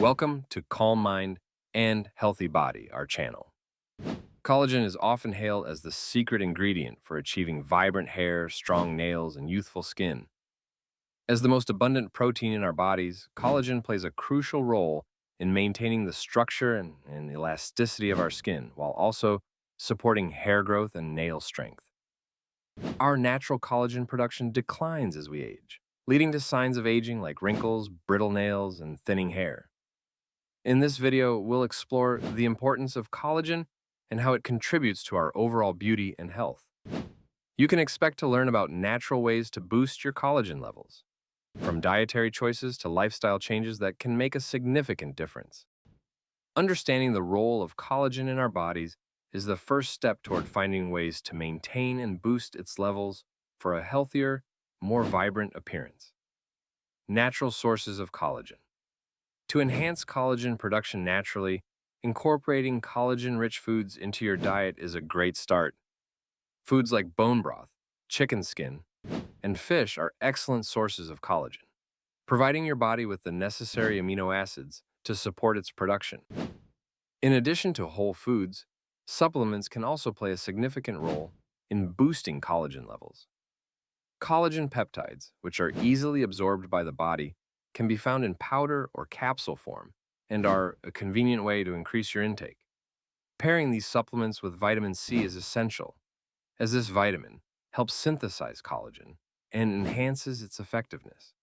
Welcome to Calm Mind and Healthy Body, our channel. Collagen is often hailed as the secret ingredient for achieving vibrant hair, strong nails, and youthful skin. As the most abundant protein in our bodies, collagen plays a crucial role in maintaining the structure and elasticity of our skin, while also supporting hair growth and nail strength. Our natural collagen production declines as we age, leading to signs of aging like wrinkles, brittle nails, and thinning hair. In this video, we'll explore the importance of collagen and how it contributes to our overall beauty and health. You can expect to learn about natural ways to boost your collagen levels, from dietary choices to lifestyle changes that can make a significant difference. Understanding the role of collagen in our bodies is the first step toward finding ways to maintain and boost its levels for a healthier, more vibrant appearance. Natural sources of collagen. To enhance collagen production naturally, incorporating collagen-rich foods into your diet is a great start. Foods like bone broth, chicken skin, and fish are excellent sources of collagen, providing your body with the necessary amino acids to support its production. In addition to whole foods, supplements can also play a significant role in boosting collagen levels. Collagen peptides, which are easily absorbed by the body, can be found in powder or capsule form and are a convenient way to increase your intake. Pairing these supplements with vitamin C is essential, as this vitamin helps synthesize collagen and enhances its effectiveness.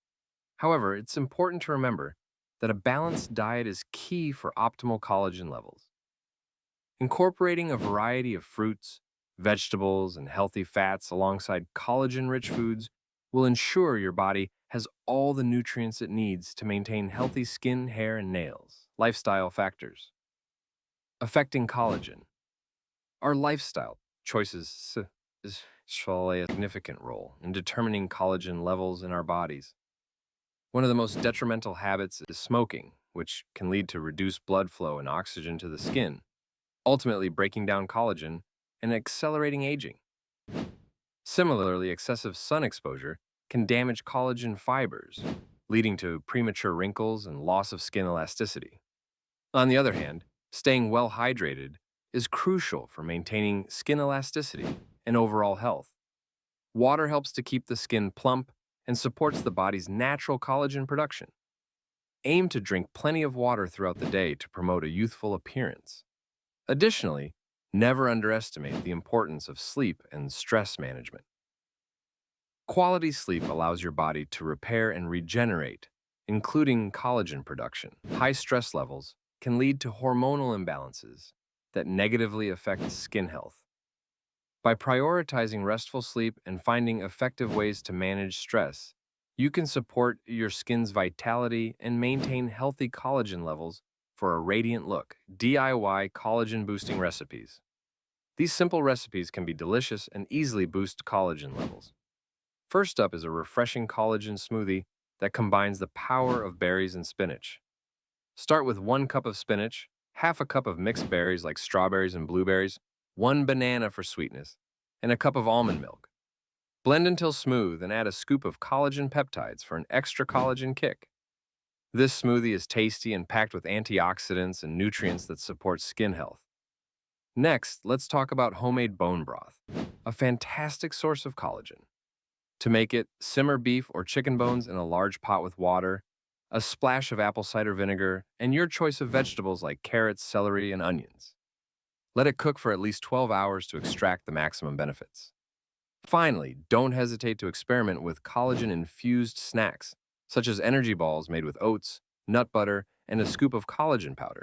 However, it's important to remember that a balanced diet is key for optimal collagen levels. Incorporating a variety of fruits, vegetables, and healthy fats alongside collagen-rich foods will ensure your body has all the nutrients it needs to maintain healthy skin, hair, and nails. Lifestyle factors affecting collagen. Our lifestyle choices play a significant role in determining collagen levels in our bodies. One of the most detrimental habits is smoking, which can lead to reduced blood flow and oxygen to the skin, ultimately breaking down collagen and accelerating aging. Similarly, excessive sun exposure can damage collagen fibers, leading to premature wrinkles and loss of skin elasticity. On the other hand, staying well hydrated is crucial for maintaining skin elasticity and overall health. Water helps to keep the skin plump and supports the body's natural collagen production. Aim to drink plenty of water throughout the day to promote a youthful appearance. Additionally, never underestimate the importance of sleep and stress management. Quality sleep allows your body to repair and regenerate, including collagen production. High stress levels can lead to hormonal imbalances that negatively affect skin health. By prioritizing restful sleep and finding effective ways to manage stress, you can support your skin's vitality and maintain healthy collagen levels for a radiant look. DIY collagen boosting recipes. These simple recipes can be delicious and easily boost collagen levels. First up is a refreshing collagen smoothie that combines the power of berries and spinach. Start with 1 cup of spinach, half a cup of mixed berries like strawberries and blueberries, 1 banana for sweetness, and a cup of almond milk. Blend until smooth and add a scoop of collagen peptides for an extra collagen kick. This smoothie is tasty and packed with antioxidants and nutrients that support skin health. Next, let's talk about homemade bone broth, a fantastic source of collagen. To make it, simmer beef or chicken bones in a large pot with water, a splash of apple cider vinegar, and your choice of vegetables like carrots, celery, and onions. Let it cook for at least 12 hours to extract the maximum benefits. Finally, don't hesitate to experiment with collagen-infused snacks, such as energy balls made with oats, nut butter, and a scoop of collagen powder.